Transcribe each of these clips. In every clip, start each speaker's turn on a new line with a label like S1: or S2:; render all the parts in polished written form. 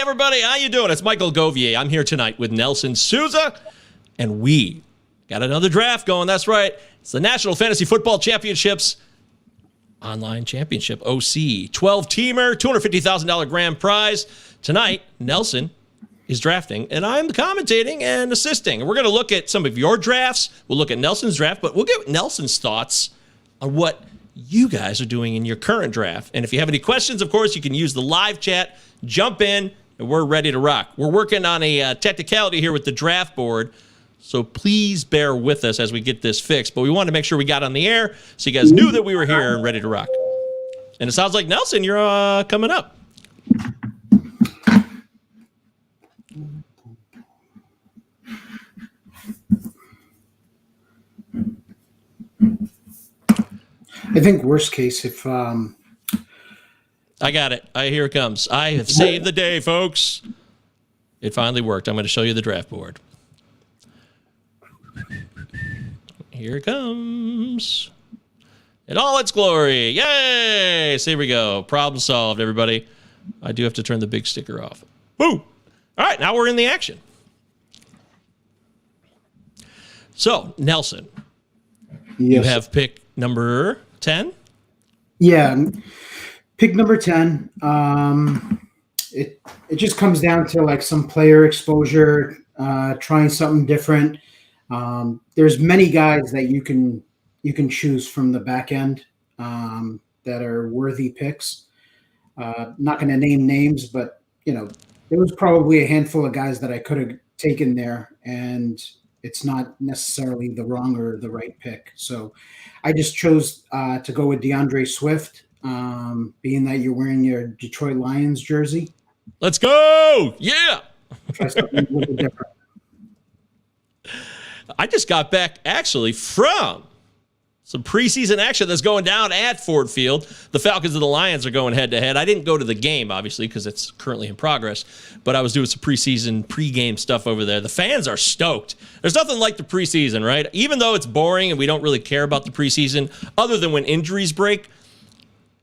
S1: everybody, how you doing? It's Michael Govier. I'm here tonight with Nelson Sousa, and we got another draft going. That's right. It's the National Fantasy Football Championships Online Championship, OC. 12-teamer, $250,000 grand prize. Tonight, Nelson is drafting, and I'm commentating and assisting. And we're going to look at some of your drafts. We'll look at Nelson's draft, but we'll get Nelson's thoughts on what you guys are doing in your current draft. And if you have any questions, of course, you can use the live chat. Jump in, and we're ready to rock. We're working on a technicality here with the draft board, so please bear with us as we get this fixed. But we wanted to make sure we got on the air so you guys knew that we were here and ready to rock. And it sounds like, Nelson, you're coming up.
S2: I think worst case if
S1: I got it. Here it comes. I have saved the day, folks. It finally worked. I'm going to show you the draft board. Here it comes. In all its glory. Yay! So here we go. Problem solved, everybody. I do have to turn the big sticker off. Woo! All right, now we're in the action. So, Nelson, you have pick number 10?
S2: Yeah, pick number 10. It just comes down to like some player exposure, trying something different. There's many guys that you can choose from the back end that are worthy picks. Not going to name names, but there was probably a handful of guys that I could have taken there, and it's not necessarily the wrong or the right pick. So I just chose to go with DeAndre Swift, being that you're wearing your Detroit Lions jersey.
S1: Let's go! Yeah!
S2: Try something a little different.
S1: I just got back, actually, from some preseason action that's going down at Ford Field. The Falcons and the Lions are going head-to-head. I didn't go to the game, obviously, because it's currently in progress, but I was doing some pregame stuff over there. The fans are stoked. There's nothing like the preseason, right? Even though it's boring and we don't really care about the preseason, other than when injuries break,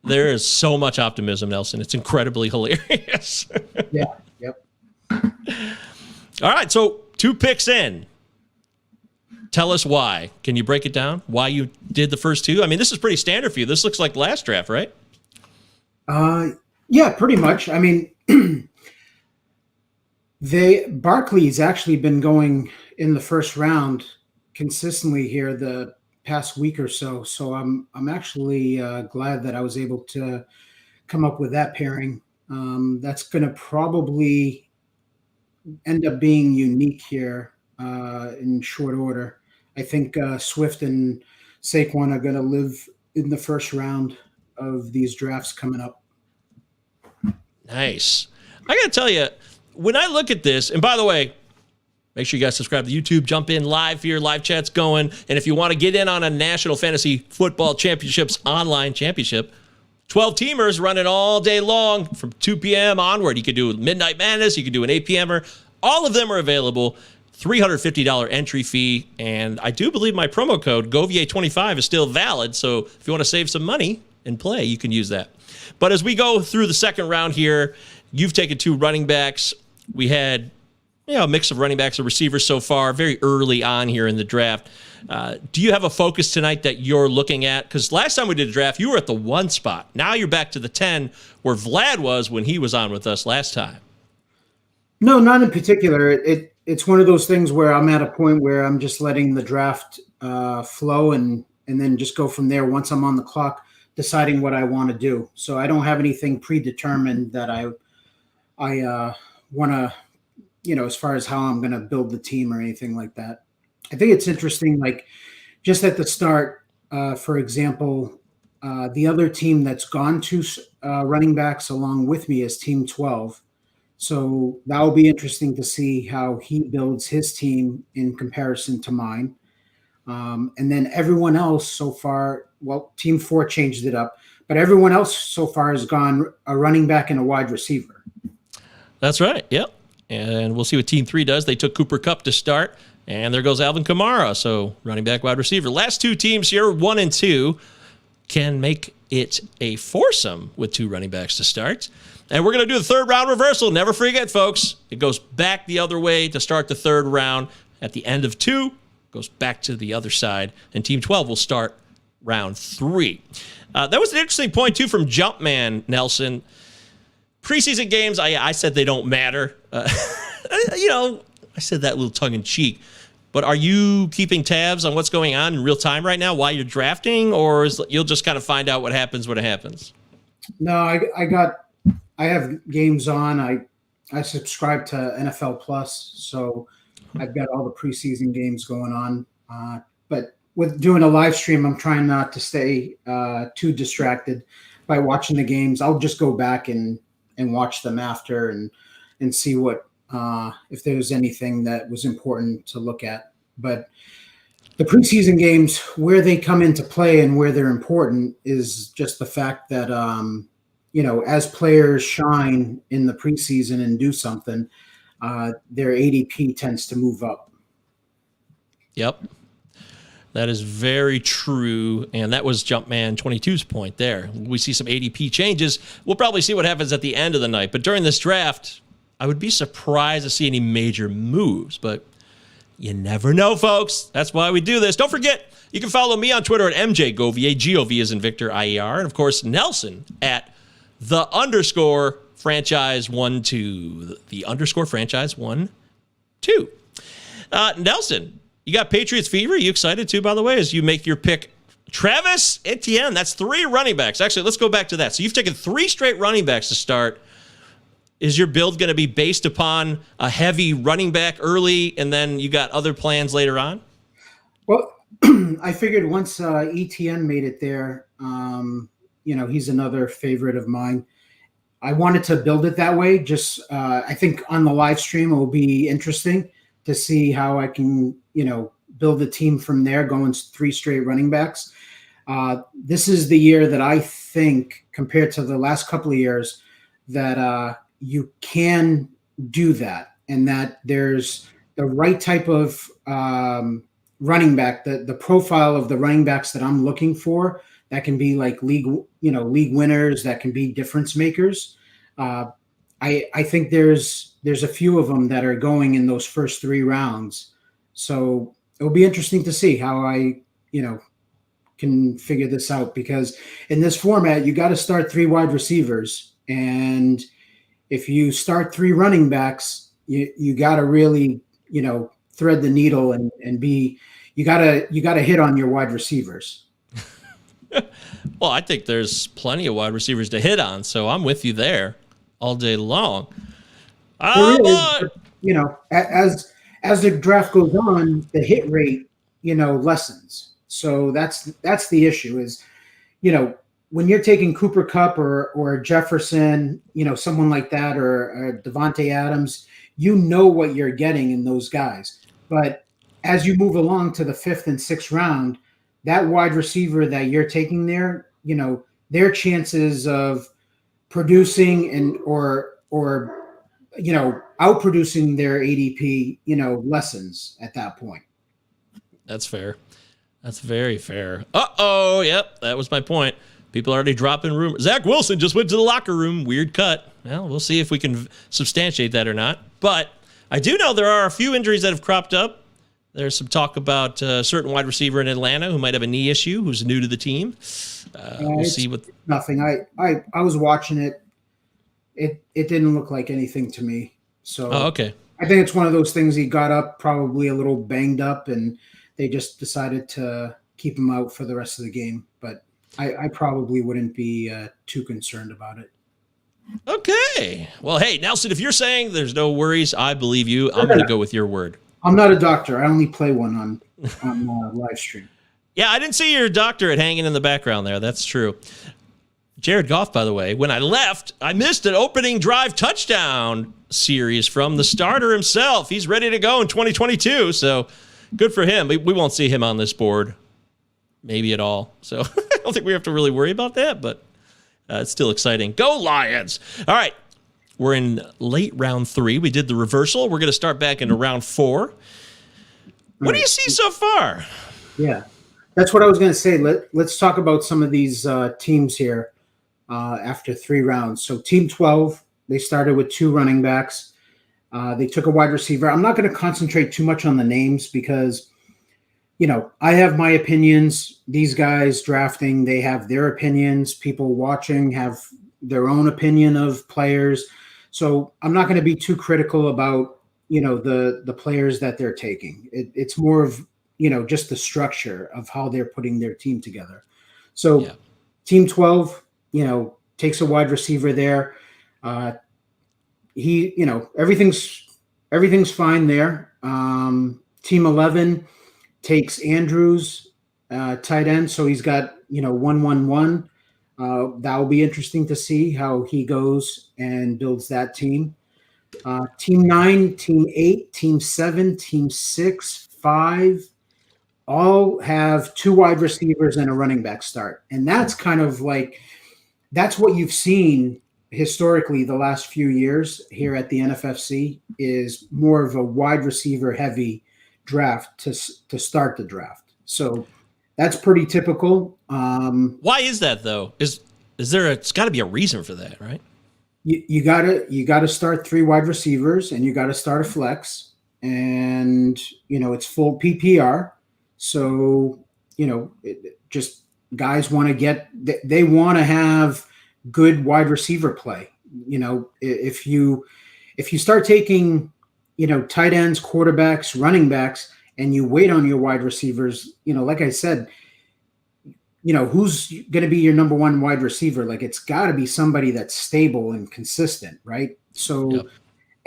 S1: there is so much optimism, Nelson. It's incredibly hilarious.
S2: Yeah, yep.
S1: All right, so 2 picks in. Tell us why. Can you break it down? Why you did the first 2? I mean, this is pretty standard for you. This looks like last draft, right?
S2: Yeah, pretty much. I mean, Barkley's actually been going in the first round consistently here the past week or so. So I'm actually glad that I was able to come up with that pairing. That's going to probably end up being unique here in short order. I think Swift and Saquon are going to live in the first round of these drafts coming up.
S1: Nice. I got to tell you, when I look at this, and by the way, make sure you guys subscribe to YouTube, jump in live here, live chat's going. And if you want to get in on a National Fantasy Football Championships Online Championship, 12-teamers running all day long from 2 p.m. onward. You could do Midnight Madness, you could do an 8 p.m.er. All of them are available. $350 entry fee, and I do believe my promo code, Govier25, is still valid, so if you want to save some money and play, you can use that. But as we go through the second round here, you've taken 2 running backs. We had a mix of running backs and receivers so far, very early on here in the draft. Do you have a focus tonight that you're looking at? Because last time we did a draft, you were at the 1 spot. Now you're back to the 10, where Vlad was when he was on with us last time.
S2: No, not in particular. It's one of those things where I'm at a point where I'm just letting the draft flow and then just go from there once I'm on the clock, deciding what I want to do. So I don't have anything predetermined that I want to, as far as how I'm going to build the team or anything like that. I think it's interesting, like just at the start, for example, the other team that's gone to running backs along with me is Team 12. So that will be interesting to see how he builds his team in comparison to mine. And then everyone else so far, well, Team 4 changed it up, but everyone else so far has gone a running back and a wide receiver.
S1: That's right. Yep. And we'll see what Team 3 does. They took Cooper Kupp to start, and there goes Alvin Kamara. So running back, wide receiver. Last 2 teams here, 1 and 2, can make it a foursome with 2 running backs to start. And we're going to do the third round reversal. Never forget, folks. It goes back the other way to start the third round. At the end of 2, goes back to the other side. And Team 12 will start round 3. That was an interesting point, too, from Jumpman, Nelson. Preseason games, I said they don't matter. I said that a little tongue-in-cheek. But are you keeping tabs on what's going on in real time right now while you're drafting, or you'll just kind of find out what happens when it happens?
S2: No, I have games on. I subscribe to NFL Plus, so I've got all the preseason games going on. But with doing a live stream, I'm trying not to stay too distracted by watching the games. I'll just go back and watch them after and see what if there's anything that was important to look at. But the preseason games, where they come into play and where they're important is just the fact that, as players shine in the preseason and do something, their ADP tends to move up.
S1: Yep. That is very true, and that was Jumpman 22's point there. We see some ADP changes. We'll probably see what happens at the end of the night, but during this draft, I would be surprised to see any major moves, but you never know, folks. That's why we do this. Don't forget, you can follow me on Twitter at MJGovier, G-O-V as in Victor, I-E-R, and of course, Nelson at _franchise12, the _franchise12. Nelson, you got Patriots fever? You excited too, by the way, as you make your pick? Travis Etienne, that's 3 running backs. Actually, let's go back to that. So you've taken 3 straight running backs to start. Is your build going to be based upon a heavy running back early, and then you got other plans later on?
S2: Well, I figured once ETN made it there, he's another favorite of mine. I wanted to build it that way. Just I think on the live stream it will be interesting to see how I can, build a team from there, going 3 straight running backs. This is the year that I think, compared to the last couple of years, that you can do that, and that there's the right type of running back, the profile of the running backs that I'm looking for, that can be like league winners, that can be difference makers. I think there's a few of them that are going in those first 3 rounds. So it'll be interesting to see how I, can figure this out, because in this format, you got to start 3 wide receivers. And if you start 3 running backs, you got to really, thread the needle and be, you got to hit on your wide receivers.
S1: Well, I think there's plenty of wide receivers to hit on, so I'm with you there all day long.
S2: As the draft goes on, the hit rate, lessens. So that's the issue is, when you're taking Cooper Kupp or Jefferson, someone like that, or Devontae Adams, what you're getting in those guys. But as you move along to the 5th and 6th round, that wide receiver that you're taking there, their chances of producing or outproducing their ADP, lessens at that point.
S1: That's fair. That's very fair. Uh-oh, yep, that was my point. People are already dropping rumors. Zach Wilson just went to the locker room. Weird cut. Well, we'll see if we can substantiate that or not. But I do know there are a few injuries that have cropped up. There's some talk about a certain wide receiver in Atlanta who might have a knee issue, who's new to the team. We'll see what.
S2: Nothing. I was watching it. It didn't look like anything to me. So
S1: okay.
S2: I think it's one of those things. He got up probably a little banged up, and they just decided to keep him out for the rest of the game. But I probably wouldn't be too concerned about it.
S1: Okay. Well, hey, Nelson, if you're saying there's no worries, I believe you. I'm going to go with your word.
S2: I'm not a doctor. I only play one on live stream.
S1: Yeah, I didn't see your doctorate hanging in the background there. That's true. Jared Goff, by the way, when I left, I missed an opening drive touchdown series from the starter himself. He's ready to go in 2022, so good for him. We won't see him on this board, maybe at all. So I don't think we have to really worry about that, but it's still exciting. Go Lions! All right, we're in late round 3. We did the reversal. We're going to start back into round 4. What do you see so far?
S2: Yeah, that's what I was going to say. Let's talk about some of these teams here after 3 rounds. So Team 12, They started with 2 running backs. They took a wide receiver. I'm not going to concentrate too much on the names because, I have my opinions. These guys drafting, they have their opinions. People watching have their own opinion of players. So I'm not going to be too critical about, the players that they're taking. It's more of, just the structure of how they're putting their team together. So Team 12, takes a wide receiver there. Everything's fine there. Team 11 takes Andrews, tight end. So he's got, 1-1-1. That will be interesting to see how he goes and builds that team. Team 9, Team 8, Team 7, Team 6, 5, all have 2 wide receivers and a running back start. And that's kind of that's what you've seen historically the last few years here at the NFFC is more of a wide receiver heavy draft to start the draft. So that's pretty typical.
S1: Why is that though? Is there it's got to be a reason for that, right?
S2: You gotta start 3 wide receivers and you gotta start a flex, and it's full PPR. So just guys want to they want to have good wide receiver play. If you start taking tight ends, quarterbacks, running backs, and you wait on your wide receivers, like I said, who's going to be your number 1 wide receiver? It's got to be somebody that's stable and consistent, right? So,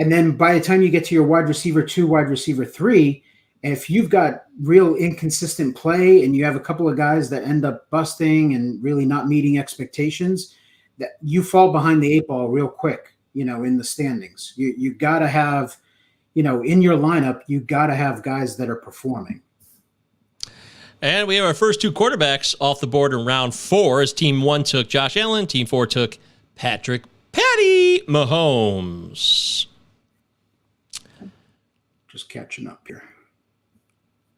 S2: And then by the time you get to your wide receiver 2, wide receiver 3, if you've got real inconsistent play and you have a couple of guys that end up busting and really not meeting expectations, that you fall behind the 8 ball real quick, in the standings. You got to have, in your lineup, you got to have guys that are performing.
S1: And we have our first 2 quarterbacks off the board in round 4 as Team 1 took Josh Allen, Team 4 took Patrick Patty Mahomes.
S2: Just catching up here.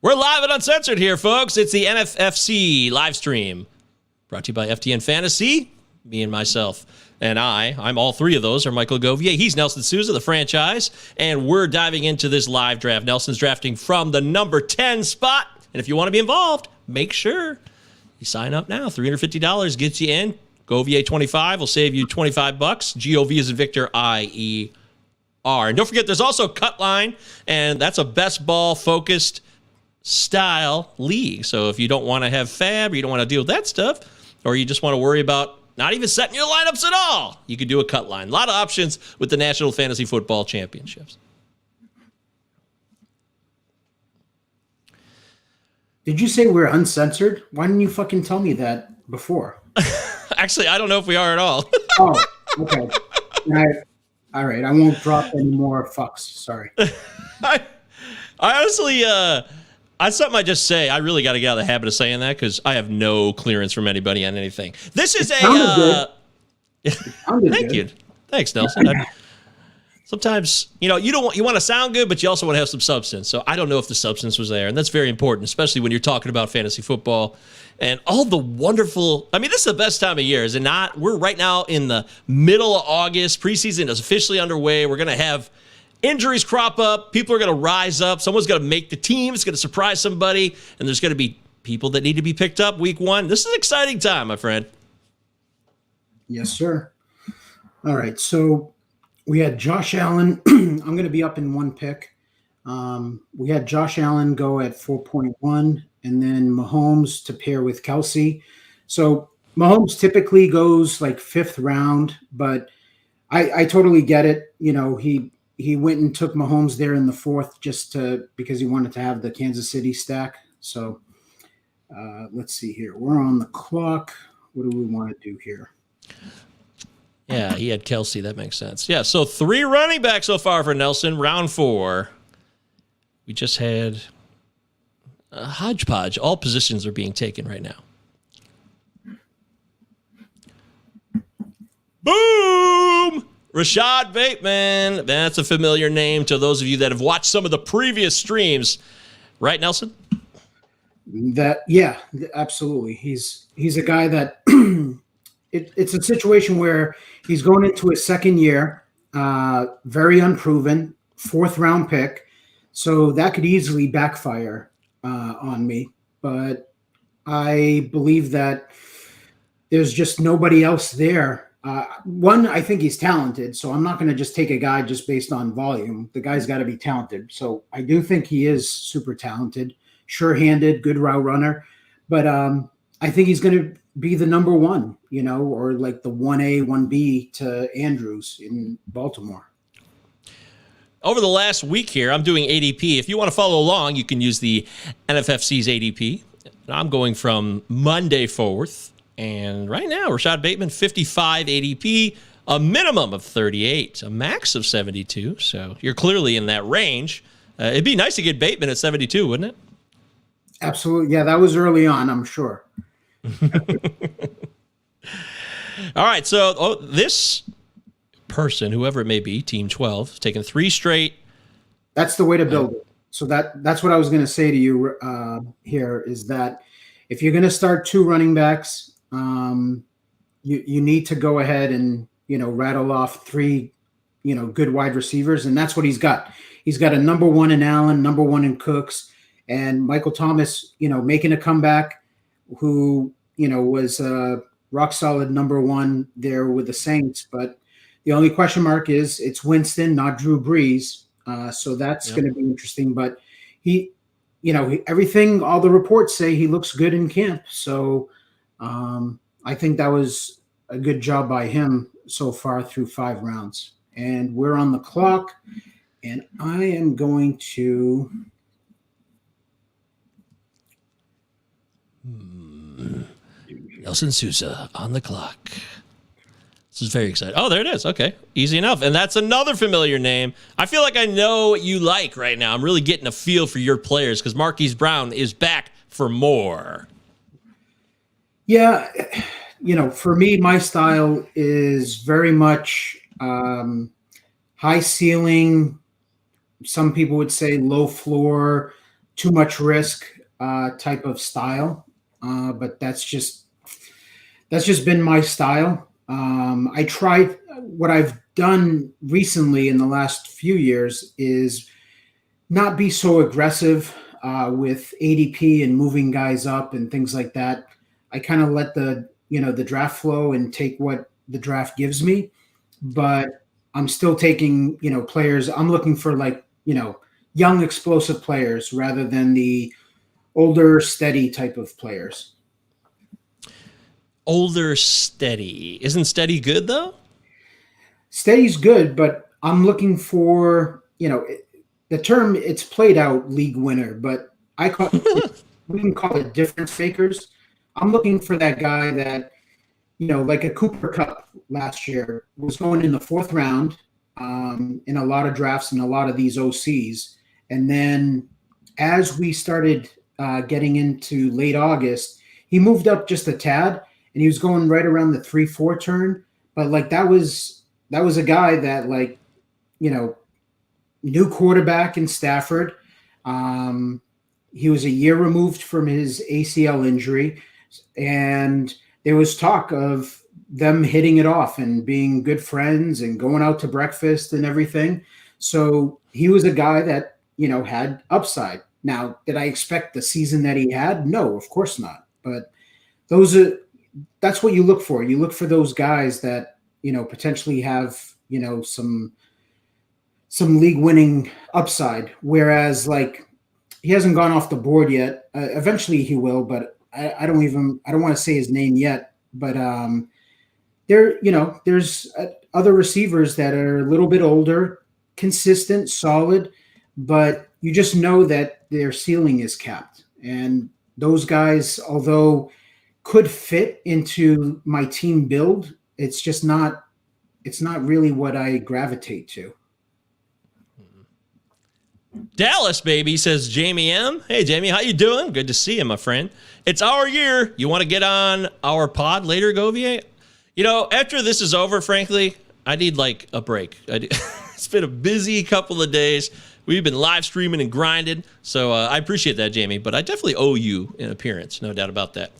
S1: We're live and uncensored here, folks. It's the NFFC live stream brought to you by FTN Fantasy. Me and myself and I'm all 3 of those are Michael Govier. He's Nelson Sousa, the franchise, and we're diving into this live draft. Nelson's drafting from the number 10 spot. And if you want to be involved, make sure you sign up now. $350 gets you in. Govier 25 will save you $25. GOV is in Victor, IER. And don't forget, there's also Cut Line, and that's a best ball focused style league. So if you don't want to have fab, or you don't want to deal with that stuff, or you just want to worry about not even setting your lineups at all, you can do a Cut Line. A lot of options with the National Fantasy Football Championships.
S2: Did you say we're uncensored? Why didn't you fucking tell me that before?
S1: Actually, I don't know if we are at all.
S2: Oh, okay. All right. I won't drop any more fucks. Sorry.
S1: I honestly, that's something I just say. I really got to get out of the habit of saying that because I have no clearance from anybody on anything. This is
S2: Thank
S1: you. Thanks, Nelson. Sometimes, you want to sound good, but you also want to have some substance. So I don't know if the substance was there. And that's very important, especially when you're talking about fantasy football and all the wonderful, this is the best time of year, is it not? We're right now in the middle of August. Preseason is officially underway. We're going to have injuries crop up. People are going to rise up. Someone's going to make the team. It's going to surprise somebody. And there's going to be people that need to be picked up week 1. This is an exciting time, my friend.
S2: Yes, sir. All right. So we had Josh Allen. I'm going to be up in 1 pick. We had Josh Allen go at 4.1 and then Mahomes to pair with Kelsey. So Mahomes typically goes 5th round, but I totally get it. He went and took Mahomes there in the 4th because he wanted to have the Kansas City stack. So let's see here. We're on the clock. What do we want to do here?
S1: Yeah, he had Kelsey. That makes sense. Yeah, so 3 running backs so far for Nelson. Round 4. We just had a hodgepodge. All positions are being taken right now. Boom! Rashad Bateman. That's a familiar name to those of you that have watched some of the previous streams. Right, Nelson?
S2: Yeah, absolutely. He's a guy that it's a situation where he's going into his 2nd year. very unproven, 4th-round pick. So that could easily backfire on me. But I believe that there's just nobody else there. One, I think he's talented, so I'm not going to just take a guy just based on volume. The guy's got to be talented. So I do think he is super talented, sure-handed, good route runner. But I think he's going to be the number one, or like the 1A, 1B to Andrews in Baltimore.
S1: Over the last week here, I'm doing ADP. If you want to follow along, you can use the NFFC's ADP. I'm going from Monday forth. And right now, Rashad Bateman, 55 ADP, a minimum of 38, a max of 72. So you're clearly in that range. It'd be nice to get Bateman at 72, wouldn't it?
S2: Absolutely. Yeah, that was early on, I'm sure.
S1: All right. So this person, whoever it may be, Team 12, has taken 3 straight.
S2: That's the way to build it. So that's what I was going to say to you here is that if you're going to start 2 running backs, you need to go ahead and, rattle off 3, good wide receivers. And that's what he's got. He's got a number 1 in Allen, number 1 in Cooks, and Michael Thomas, making a comeback, who, was rock solid number 1 there with the Saints. But the only question mark is it's Winston, not Drew Brees. So that's going to be interesting. But he, everything, all the reports say he looks good in camp. So I think that was a good job by him so far through 5 rounds. And we're on the clock. And I am going to.
S1: Nelson Sousa on the clock. This is very exciting. Oh, there it is. Okay. Easy enough. And that's another familiar name. I feel like I know what you like right now. I'm really getting a feel for your players because Marquise Brown is back for more.
S2: Yeah. For me, my style is very much high ceiling. Some people would say low floor, too much risk type of style. But that's just been my style. I tried what I've done recently in the last few years is not be so aggressive with ADP and moving guys up and things like that. I kind of let the draft flow and take what the draft gives me, but I'm still taking, players. I'm looking for young explosive players rather than the older steady type of players.
S1: Older steady. Isn't steady good though?
S2: Steady's good, but I'm looking for, the term it's played out league winner, but we can call it difference makers. I'm looking for that guy that, like a Cooper Kupp last year was going in the 4th round in a lot of drafts and a lot of these OCs. And then as we started getting into late August, he moved up just a tad. And he was going right around the 3-4 turn. But that was a guy that new quarterback in Stafford. He was a year removed from his ACL injury. And there was talk of them hitting it off and being good friends and going out to breakfast and everything. So he was a guy that, had upside. Now, did I expect the season that he had? No, of course not. But that's what you look for. You look for those guys that, potentially have, some league winning upside. Whereas he hasn't gone off the board yet. Eventually he will, but I don't want to say his name yet, but there's other receivers that are a little bit older, consistent, solid, but you just know that their ceiling is capped. And those guys, although could fit into my team build, it's not really what I gravitate to.
S1: Dallas, baby, says Jamie M. Hey, Jamie, how you doing? Good to see you, my friend. It's our year. You want to get on our pod later, Govier? After this is over, frankly, I need a break. It's been a busy couple of days. We've been live streaming and grinding, so I appreciate that, Jamie, but I definitely owe you an appearance, no doubt about that.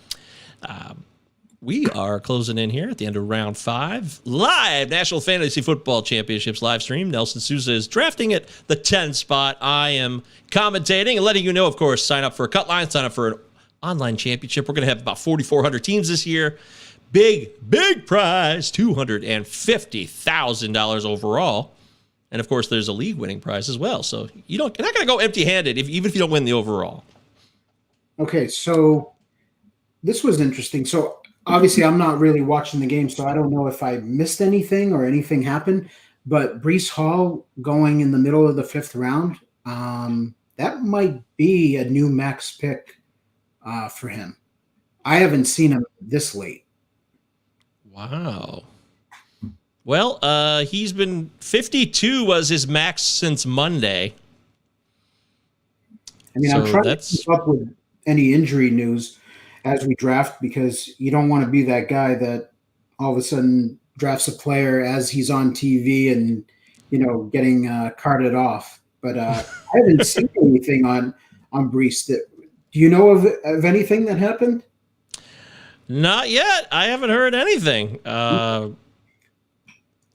S1: We are closing in here at the end of round 5. Live National Fantasy Football Championships live stream. Nelson Sousa is drafting at the 10 spot. I am commentating and letting you know, of course, sign up for a cut line, sign up for an online championship. We're going to have about 4,400 teams this year. Big prize, $250,000 overall. And, of course, there's a league winning prize as well. So you're not going to go empty-handed even if you don't win the overall.
S2: Okay, so this was interesting. So obviously, I'm not really watching the game, so I don't know if I missed anything or anything happened. But Breece Hall going in the middle of the 5th round, that might be a new max pick for him. I haven't seen him this late.
S1: Wow. Well, he's been 52 was his max since Monday.
S2: I mean, I'm trying to keep up with any injury news as we draft, because you don't want to be that guy that all of a sudden drafts a player as he's on TV and, getting carted off. But I haven't seen anything on Breece. Do you know of anything that happened?
S1: Not yet. I haven't heard anything. I'm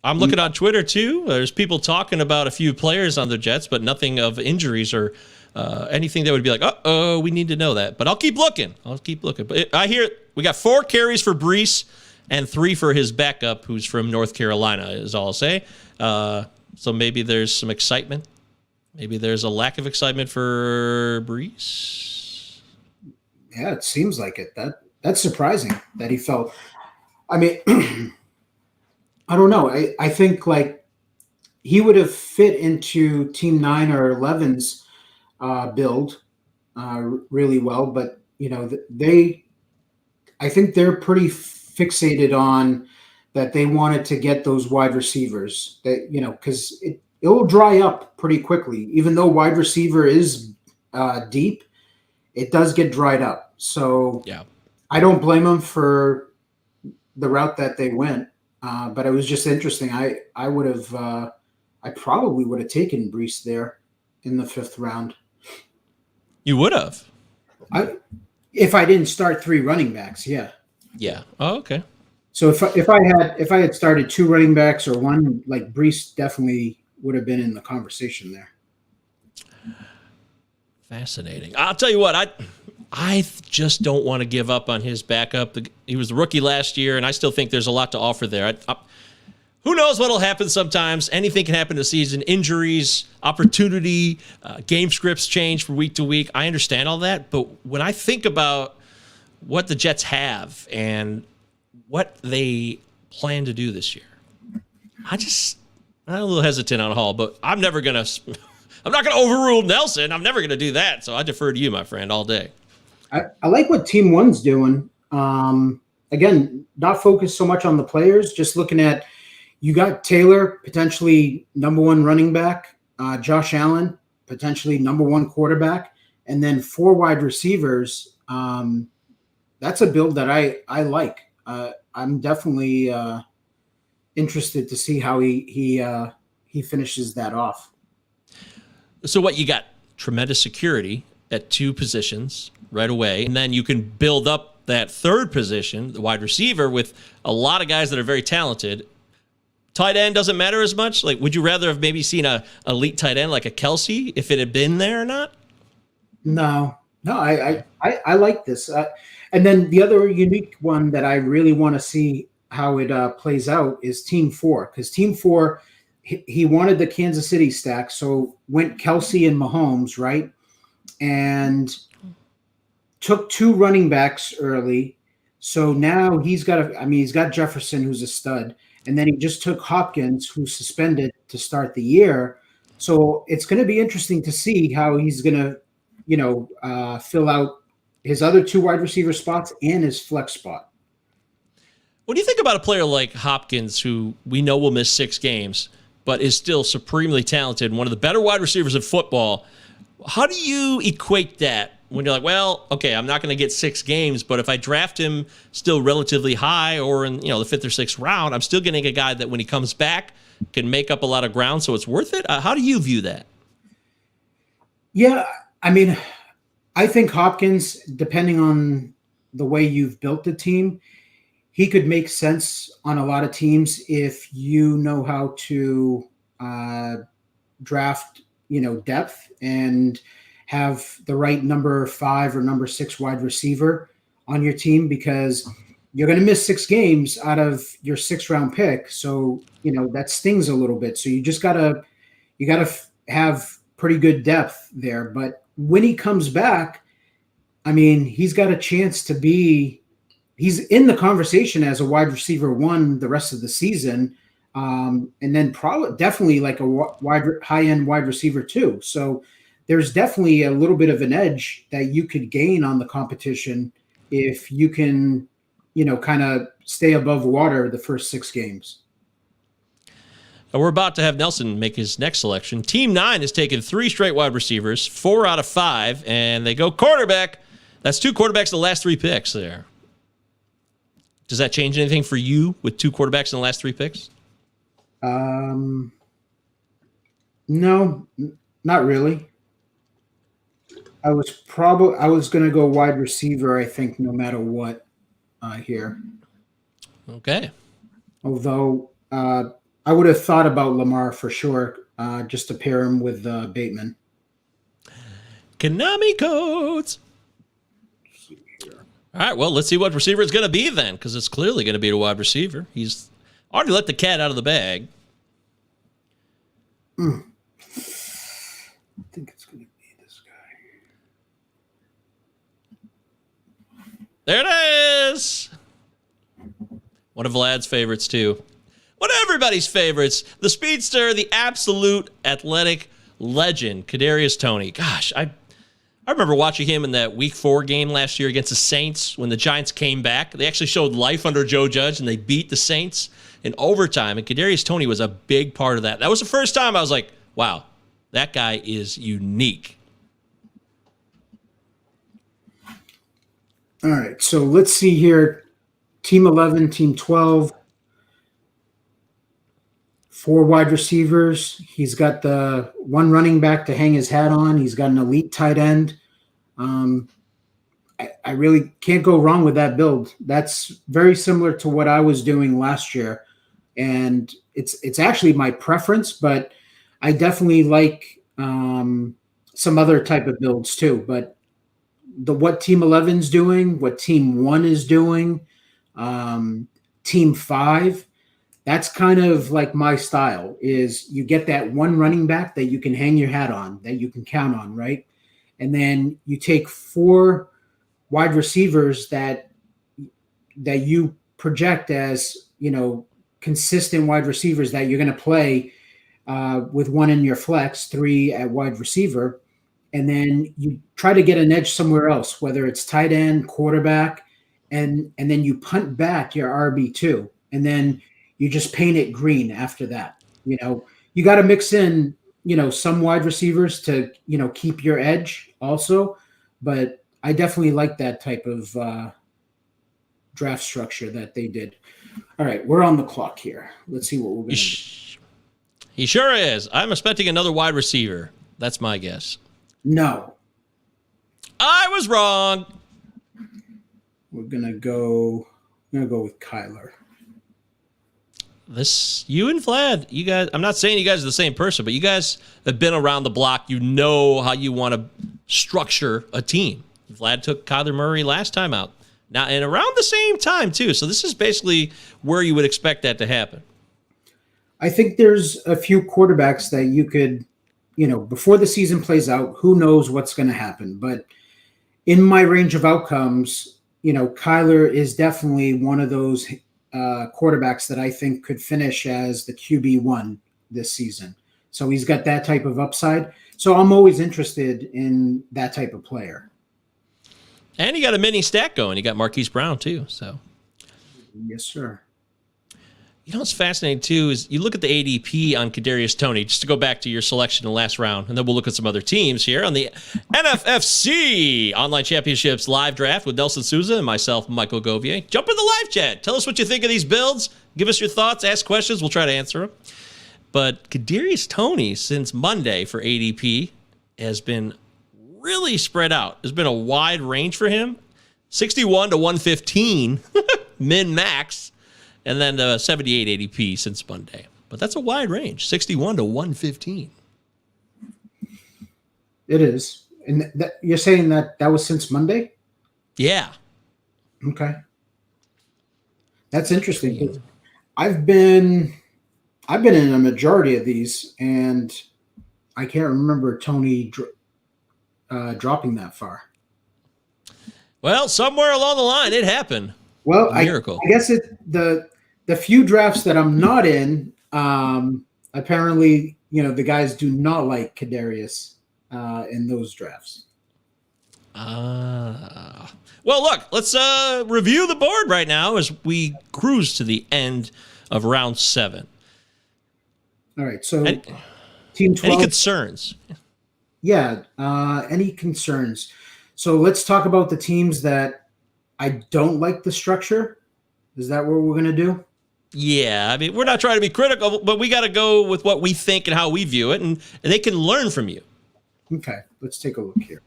S1: looking on Twitter, too. There's people talking about a few players on the Jets, but nothing of injuries or anything that would be like, uh-oh, we need to know that. But I'll keep looking. But I hear we got 4 carries for Breece and 3 for his backup, who's from North Carolina, is all I'll say. So maybe there's some excitement. Maybe there's a lack of excitement for Breece.
S2: Yeah, it seems like it. That's surprising that he felt. I mean, I don't know. I think like he would have fit into Team 9 or 11's build really well, but I think they're pretty fixated on that. They wanted to get those wide receivers that because it will dry up pretty quickly. Even though wide receiver is deep, it does get dried up. So
S1: yeah,
S2: I don't blame them for the route that they went. But it was just interesting. I probably would have taken Breece there in the 5th round.
S1: You would have.
S2: If I didn't start 3 running backs, yeah.
S1: Yeah. Oh, okay.
S2: So if I had started 2 running backs or 1, like Breece definitely would have been in the conversation there.
S1: Fascinating. I'll tell you what, I just don't want to give up on his backup. He was the rookie last year, and I still think there's a lot to offer there. Who knows what will happen sometimes? Anything can happen this season. Injuries, opportunity, game scripts change from week to week. I understand all that, but when I think about what the Jets have and what they plan to do this year, I'm a little hesitant on Hall, but I'm not going to overrule Nelson. I'm never going to do that, so I defer to you, my friend, all day.
S2: I like what Team 1's doing. Again, not focused so much on the players, just looking at you got Taylor, potentially number 1 running back, Josh Allen, potentially number 1 quarterback, and then 4 wide receivers. That's a build that I like. I'm definitely interested to see how he finishes that off.
S1: So what you got? Tremendous security at 2 positions right away, and then you can build up that 3rd position, the wide receiver, with a lot of guys that are very talented. Tight end doesn't matter as much. Like, would you rather have maybe seen a elite tight end like a Kelsey if it had been there or not?
S2: No, I like this. And then the other unique one that I really want to see how it plays out is Team 4, because Team 4, he wanted the Kansas City stack, so went Kelsey and Mahomes, right? And took 2 running backs early. So now he's got Jefferson, who's a stud. And then he just took Hopkins, who's suspended to start the year. So it's going to be interesting to see how he's going to, fill out his other 2 wide receiver spots and his flex spot.
S1: What do you think about a player like Hopkins, who we know will miss 6 games, but is still supremely talented, one of the better wide receivers in football? How do you equate that when you're like, well, okay, I'm not going to get 6 games, but if I draft him still relatively high or in the 5th or 6th round, I'm still getting a guy that when he comes back can make up a lot of ground, so it's worth it? How do you view that?
S2: Yeah, I mean, I think Hopkins, depending on the way you've built the team, he could make sense on a lot of teams if you know how to draft, depth and have the right number 5 or number 6 wide receiver on your team, because you're going to miss 6 games out of your 6th round pick. So, that stings a little bit. So you gotta have pretty good depth there. But when he comes back, I mean, he's got a chance to he's in the conversation as a wide receiver 1 the rest of the season. And then definitely like a high-end wide receiver 2. So there's definitely a little bit of an edge that you could gain on the competition if you can, kind of stay above water the first 6 games.
S1: We're about to have Nelson make his next selection. Team 9 has taken 3 straight wide receivers, 4 out of 5, and they go quarterback. That's 2 quarterbacks in the last 3 picks there. Does that change anything for you with 2 quarterbacks in the last 3 picks?
S2: No, not really. I was going to go wide receiver, I think, no matter what here.
S1: Okay.
S2: Although I would have thought about Lamar for sure, just to pair him with Bateman.
S1: Konami codes. All right, well, let's see what receiver it's going to be then, because it's clearly going to be a wide receiver. He's already let the cat out of the bag.
S2: I think it's going to be this guy.
S1: There it is. One of Vlad's favorites, too. One of everybody's favorites. The speedster, the absolute athletic legend, Kadarius Toney. Gosh, I remember watching him in that Week 4 game last year against the Saints when the Giants came back. They actually showed life under Joe Judge, and they beat the Saints in overtime. And Kadarius Toney was a big part of that. That was the first time I was like, wow, that guy is unique.
S2: All right, so let's see here. Team 11, Team 12. 4 wide receivers. He's got the 1 running back to hang his hat on. He's got an elite tight end. I really can't go wrong with that build. That's very similar to what I was doing last year. And it's actually my preference, but I definitely like some other type of builds too. But what Team 11's doing, what Team 1 is doing, Team 5, that's kind of like my style. Is you get that 1 running back that you can hang your hat on, that you can count on, right? And then you take 4 wide receivers that you project as, consistent wide receivers that you're going to play with 1 in your flex, 3 at wide receiver. And then you try to get an edge somewhere else, whether it's tight end, quarterback, and then you punt back your RB2. And then you just paint it green after that. You got to mix in, some wide receivers to, keep your edge also. But I definitely like that type of draft structure that they did. All right, we're on the clock here. Let's see what we're going to do.
S1: He sure is. I'm expecting another wide receiver. That's my guess.
S2: No.
S1: I was wrong.
S2: We're going to go with Kyler.
S1: You and Vlad, you guys, I'm not saying you guys are the same person, but you guys have been around the block. You know how you want to structure a team. Vlad took Kyler Murray last time out. Now, and around the same time, too. So this is basically where you would expect that to happen.
S2: I think there's a few quarterbacks that you could, before the season plays out, who knows what's going to happen. But in my range of outcomes, Kyler is definitely one of those quarterbacks that I think could finish as the QB1 this season. So he's got that type of upside. So I'm always interested in that type of player.
S1: And you got a mini stack going. You got Marquise Brown, too. So,
S2: yes, sir.
S1: What's fascinating, too, is you look at the ADP on Kadarius Toney, just to go back to your selection in the last round, and then we'll look at some other teams here on the NFFC Online Championships live draft with Nelson Sousa and myself, Michael Govier. Jump in the live chat. Tell us what you think of these builds. Give us your thoughts. Ask questions. We'll try to answer them. But Kadarius Toney, since Monday for ADP, has been really spread out. There's been a wide range for him. 61 to 115. min max, and then 78 ADP since Monday. But that's a wide range, 61 to 115.
S2: It is. And you're saying that was since Monday?
S1: Yeah.
S2: Okay. That's interesting. I've been in a majority of these, and I can't remember Tony dropping that far.
S1: Well, somewhere along the line, it happened.
S2: Well,
S1: miracle.
S2: I guess the few drafts that I'm not in, apparently, the guys do not like Kadarius in those drafts.
S1: Well, look, let's review the board right now as we cruise to the end of round 7.
S2: All right, so Team 12.
S1: Any concerns?
S2: Yeah, any concerns? So let's talk about the teams that I don't like the structure. Is that what we're going to do?
S1: Yeah, I mean, we're not trying to be critical, but we got to go with what we think and how we view it, and they can learn from you.
S2: Okay, let's take a look here.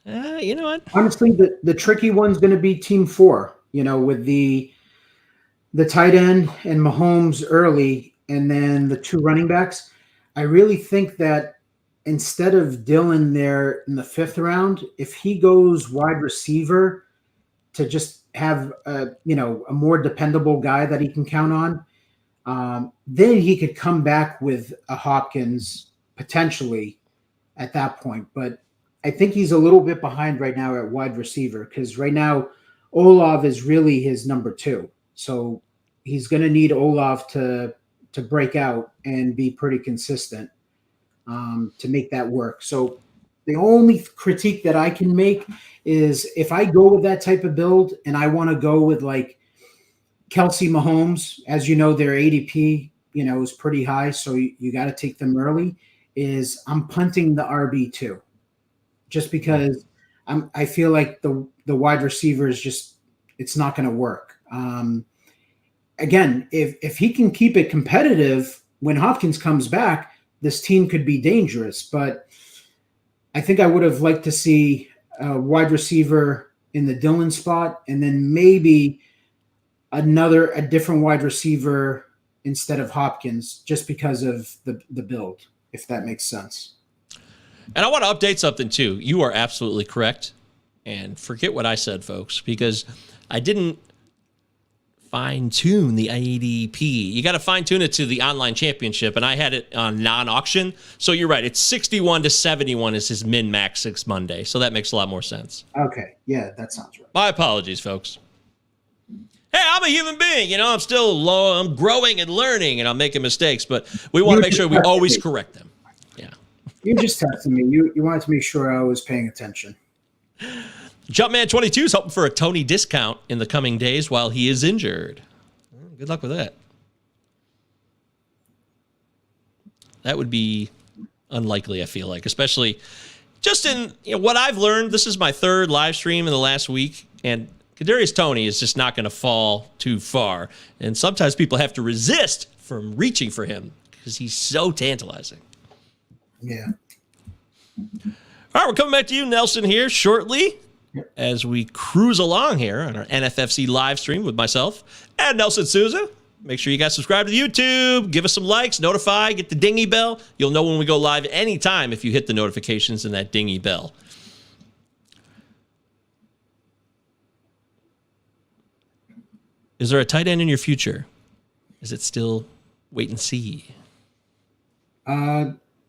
S1: You know what?
S2: Honestly, the tricky one's going to be Team 4, with the tight end and Mahomes early, and then the 2 running backs. I really think that instead of Dillon there in the 5th round, if he goes wide receiver to just have a more dependable guy that he can count on, then he could come back with a Hopkins potentially at that point. But I think he's a little bit behind right now at wide receiver, because right now Olave is really his number 2. So he's going to need Olave to break out and be pretty consistent to make that work. So the only critique that I can make is if I go with that type of build and I want to go with like Kelsey, Mahomes, as you know, their ADP, is pretty high. So you got to take them early, is I'm punting the RB2. Just because I feel like the wide receiver is just, it's not going to work. Again, if he can keep it competitive when Hopkins comes back, this team could be dangerous. But I think I would have liked to see a wide receiver in the Dillon spot, and then maybe a different wide receiver instead of Hopkins, just because of the build, if that makes sense.
S1: And I want to update something too. You are absolutely correct. And forget what I said, folks, because I didn't fine-tune the ADP. You got to fine-tune it to the online championship, and I had it on non-auction. So you're right. It's 61 to 71 is his min-max 6 Monday. So that makes a lot more sense.
S2: Okay. Yeah, that sounds right.
S1: My apologies, folks. Hey, I'm a human being. I'm still low. I'm growing and learning, and I'm making mistakes. But we want to make sure we always correct them.
S2: You're just testing me. You wanted to make sure I was paying attention.
S1: Jumpman22 is hoping for a Tony discount in the coming days while he is injured. Good luck with that. That would be unlikely, I feel like, especially just in what I've learned. This is my 3rd live stream in the last week, and Kadarius Toney is just not going to fall too far. And sometimes people have to resist from reaching for him because he's so tantalizing.
S2: Yeah.
S1: All right, we're coming back to you, Nelson, here shortly as we cruise along here on our NFFC live stream with myself and Nelson Sousa. Make sure you guys subscribe to the YouTube, give us some likes, notify, get the dingy bell. You'll know when we go live anytime if you hit the notifications and that dingy bell. Is there a tight end in your future? Is it still wait and see?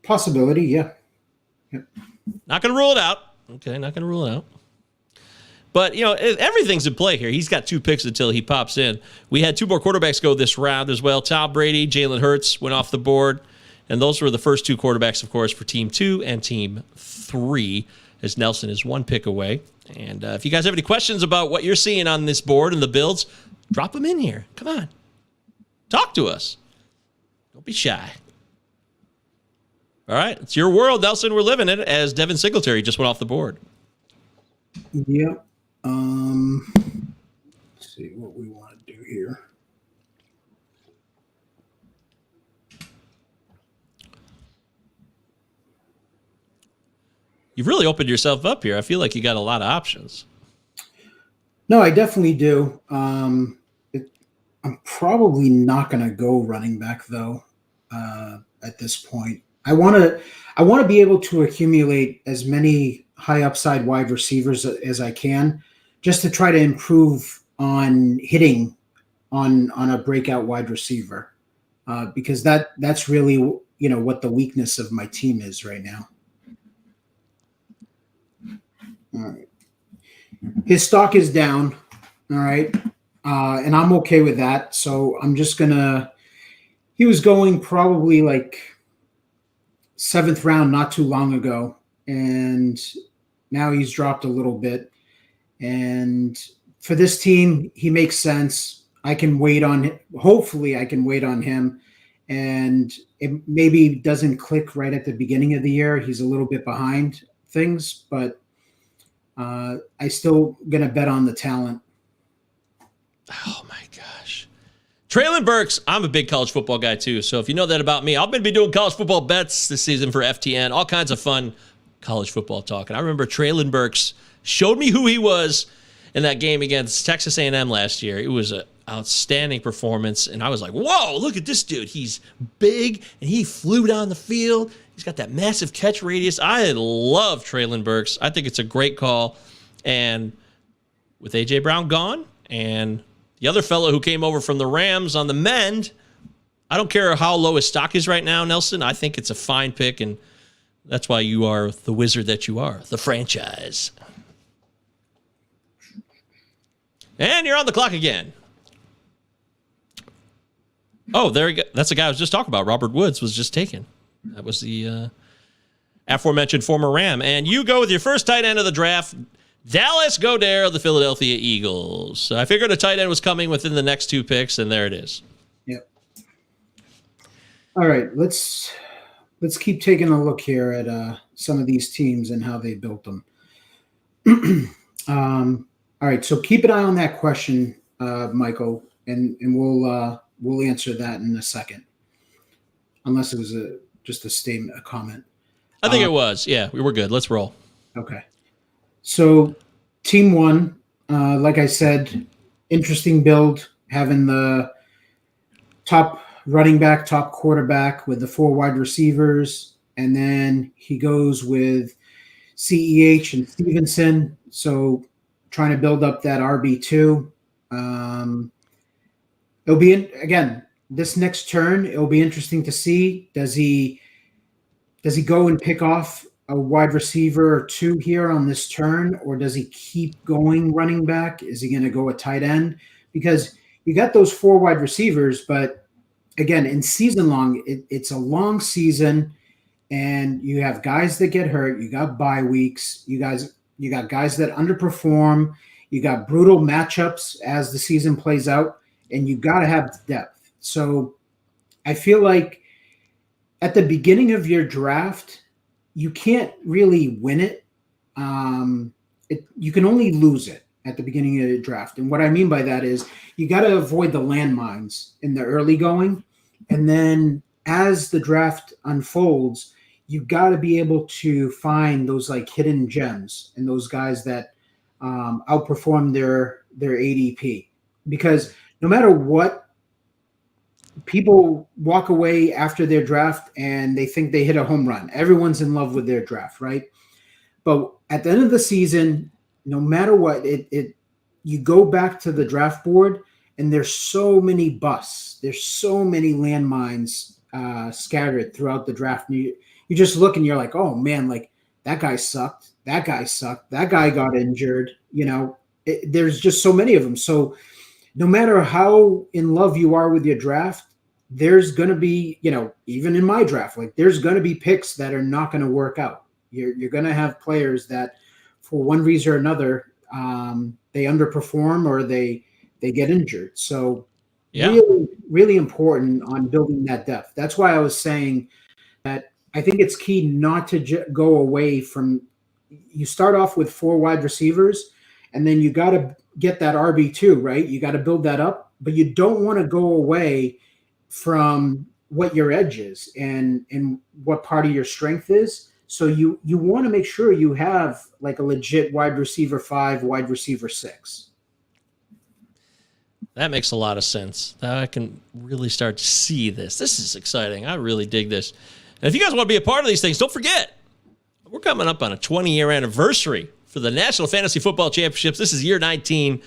S2: Possibility, yeah. Yep.
S1: Not going to rule it out. Okay, not going to rule it out. But, everything's in play here. He's got 2 picks until he pops in. We had 2 more quarterbacks go this round as well. Tom Brady, Jalen Hurts went off the board. And those were the first 2 quarterbacks, of course, for Team 2 and Team 3, as Nelson is 1 pick away. And if you guys have any questions about what you're seeing on this board and the builds, drop them in here. Come on. Talk to us. Don't be shy. All right, it's your world, Nelson. We're living it as Devin Singletary just went off the board.
S2: Yep. Let's see what we want to do here.
S1: You've really opened yourself up here. I feel like you got a lot of options.
S2: No, I definitely do. I'm probably not going to go running back though. At this point, I want to be able to accumulate as many high upside wide receivers as I can, just to try to improve on hitting on a breakout wide receiver, because that's really what the weakness of my team is right now. All right, his stock is down. All right, and I'm okay with that. So I'm just gonna. He was going probably like 7th round not too long ago, and now he's dropped a little bit. And for this team, he makes sense. I can wait on. Hopefully, I can wait on him, and it maybe doesn't click right at the beginning of the year. He's a little bit behind things, but I still gonna bet on the talent.
S1: Oh my gosh. Traylon Burks, I'm a big college football guy too. So if you know that about me, I'm going to be doing college football bets this season for FTN, all kinds of fun college football talk. And I remember Traylon Burks showed me who he was in that game against Texas A&M last year. It was an outstanding performance. And I was like, whoa, look at this dude. He's big and he flew down the field. He's got that massive catch radius. I love Traylon Burks. I think it's a great call. And with A.J. Brown gone and the other fellow who came over from the Rams on the mend, I don't care how low his stock is right now, Nelson. I think it's a fine pick, and that's why you are the wizard that you are, the franchise. And you're on the clock again. Oh, there you go. That's the guy I was just talking about. Robert Woods was just taken. That was the aforementioned former Ram. And you go with your first tight end of the draft, Dallas Goedert of the Philadelphia Eagles. So I figured a tight end was coming within the next 2 picks, and there it is.
S2: Yep. All right, let's keep taking a look here at some of these teams and how they built them. All right, so keep an eye on that question, Michael, and we'll answer that in a second, unless it was just a statement, a comment.
S1: I think it was. Yeah, we were good. Let's roll.
S2: Okay. So team 1, like I said, interesting build, having the top running back, top quarterback with the 4 wide receivers. And then he goes with CEH and Stevenson. So trying to build up that RB2. It'll be, again, this next turn, it'll be interesting to see. Does he go and pick off a wide receiver or 2 here on this turn, or does he keep going running back? Is he going to go a tight end? Because you got those 4 wide receivers, but again, in season long, it's a long season, and you have guys that get hurt. You got bye weeks. You got guys that underperform. You got brutal matchups as the season plays out, and you got to have depth. So I feel like at the beginning of your draft, you can't really win it. You can only lose it at the beginning of the draft. And what I mean by that is you got to avoid the landmines in the early going. And then as the draft unfolds, you got to be able to find those like hidden gems and those guys that outperform their ADP. Because no matter what, people walk away after their draft and they think they hit a home run. Everyone's in love with their draft, right? But at the end of the season, no matter what, you go back to the draft board and there's so many busts. There's so many landmines scattered throughout the draft. And you just look and you're like, oh man, like that guy sucked. That guy sucked. That guy got injured. There's just so many of them. So no matter how in love you are with your draft, there's going to be, even in my draft, like there's going to be picks that are not going to work out. You're going to have players that for one reason or another, they underperform or they get injured. So really, really important on building that depth. That's why I was saying that I think it's key not to go away from, you start off with 4 wide receivers and then you got to get that RB2, right? You got to build that up, but you don't want to go away from what your edge is and what part of your strength is. So you want to make sure you have like a legit wide receiver 5, wide receiver 6.
S1: That makes a lot of sense. I can really start to see this. This is exciting. I really dig this. And if you guys want to be a part of these things, don't forget, we're coming up on a 20-year anniversary for the National Fantasy Football Championships. This is year 19.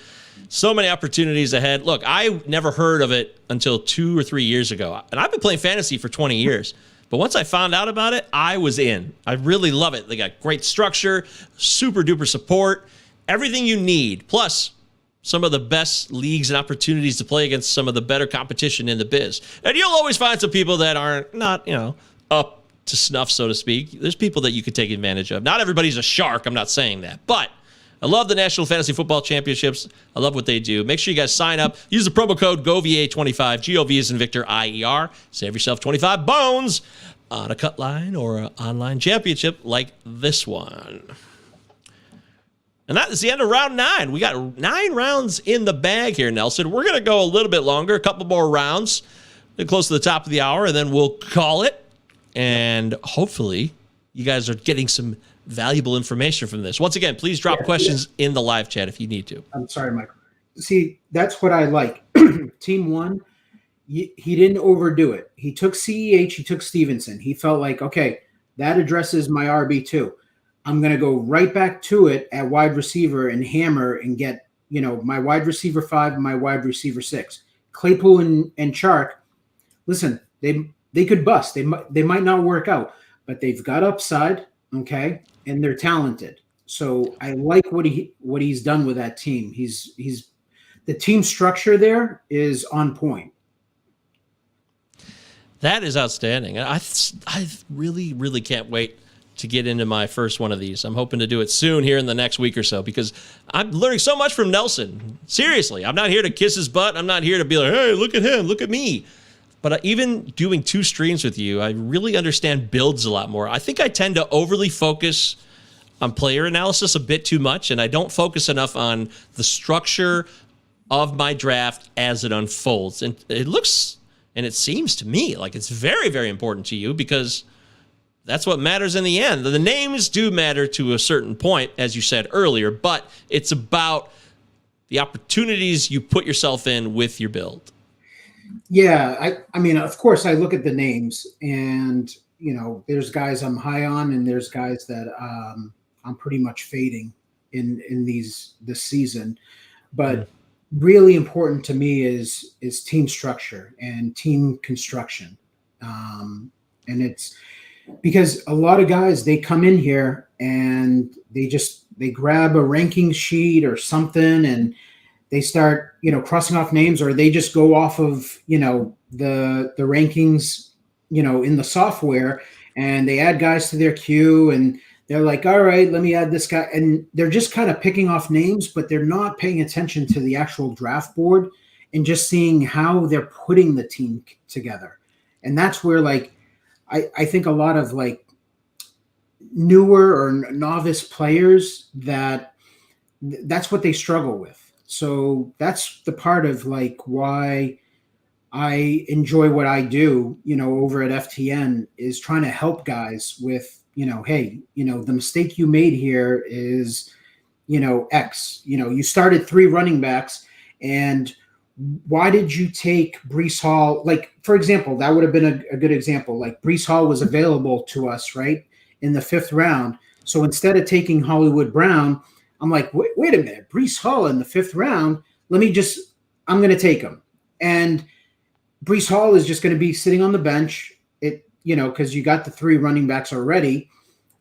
S1: So many opportunities ahead. Look, I never heard of it until 2 or 3 years ago. And I've been playing fantasy for 20 years. But once I found out about it, I was in. I really love it. They got great structure, super duper support, everything you need. Plus, some of the best leagues and opportunities to play against some of the better competition in the biz. And you'll always find some people that aren't not, up to snuff, so to speak. There's people that you could take advantage of. Not everybody's a shark. I'm not saying that. But I love the National Fantasy Football Championships. I love what they do. Make sure you guys sign up. Use the promo code GOVIER25, G-O-V as in Victor, I-E-R. Save yourself 25 bones on a cut line or an online championship like this one. And that is the end of round 9. We got 9 rounds in the bag here, Nelson. We're going to go a little bit longer, a couple more rounds, close to the top of the hour, and then we'll call it. And hopefully you guys are getting some valuable information from this. Once again, please drop questions in the live chat if you need to.
S2: I'm sorry, Michael. See, that's what I like. Team 1, he didn't overdo it. He took CEH, he took Stevenson. He felt like, okay, that addresses my RB2. I'm going to go right back to it at wide receiver and hammer and get, my wide receiver 5 and my wide receiver 6. Claypool and Chark, listen, they could bust. They might not work out, but they've got upside, okay, and they're talented. So I like what he's done with that team. He's the team structure there is on point. That
S1: is outstanding. I really, really can't wait to get into my first one of these. I'm hoping to do it soon here in the next week or so because I'm learning so much from Nelson. Seriously, I'm not here to kiss his butt. I'm not here to be like, hey, look at him, look at me. But even doing 2 streams with you, I really understand builds a lot more. I think I tend to overly focus on player analysis a bit too much, and I don't focus enough on the structure of my draft as it unfolds. And it looks, and it seems to me like it's very, very important to you because that's what matters in the end. The names do matter to a certain point, as you said earlier, but it's about the opportunities you put yourself in with your build.
S2: Yeah, I mean, of course, I look at the names, and there's guys I'm high on, and there's guys that I'm pretty much fading in this season. But really important to me is team structure and team construction, and it's because a lot of guys, they come in here and they grab a ranking sheet or something and they start, crossing off names, or they just go off of, the rankings, in the software, and they add guys to their queue and they're like, all right, let me add this guy. And they're just kind of picking off names, but they're not paying attention to the actual draft board and just seeing how they're putting the team together. And that's where, I think a lot of newer or novice players that's what they struggle with. So that's the part of why I enjoy what I do, over at FTN is trying to help guys with, hey, the mistake you made here is, X, you started 3 running backs and why did you take Breece Hall? For example, that would have been a good example. Breece Hall was available to us, right, in the 5th round. So instead of taking Hollywood Brown, I'm like, wait a minute, Breece Hall in the 5th round. I'm going to take him. And Breece Hall is just going to be sitting on the bench, because you got the 3 running backs already.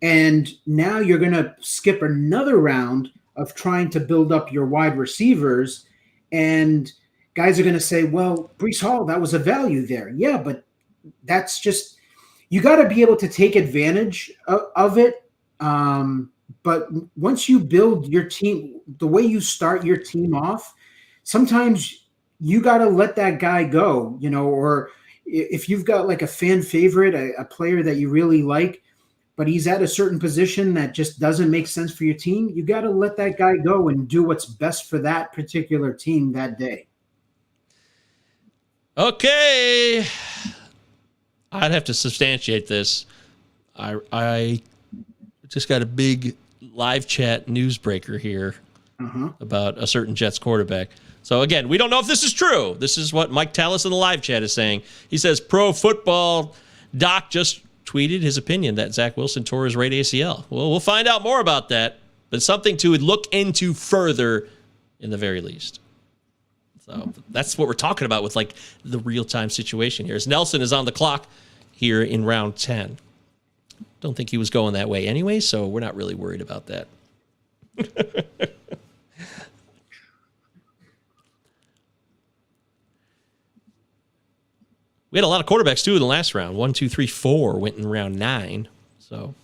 S2: And now you're going to skip another round of trying to build up your wide receivers. And guys are going to say, well, Breece Hall, that was a value there. Yeah, but that's just, you got to be able to take advantage of it. But once you build your team, the way you start your team off, sometimes you got to let that guy go, or if you've got a fan favorite, a player that you really like, but he's at a certain position that just doesn't make sense for your team, you got to let that guy go and do what's best for that particular team that day.
S1: Okay. I'd have to substantiate this. I just got a big live chat newsbreaker here about a certain Jets quarterback. So again, we don't know if this is true. This is what Mike Tallis in the live chat is saying. He says Pro Football Doc just tweeted his opinion that Zach Wilson tore his right ACL. Well, we'll find out more about that, but something to look into further in the very least. So that's what we're talking about with like the real-time situation here. As Nelson is on the clock here in round 10. Don't think he was going that way anyway, so we're not really worried about that. We had a lot of quarterbacks, too, in the last round. 1, 2, 3, 4 went in round 9. So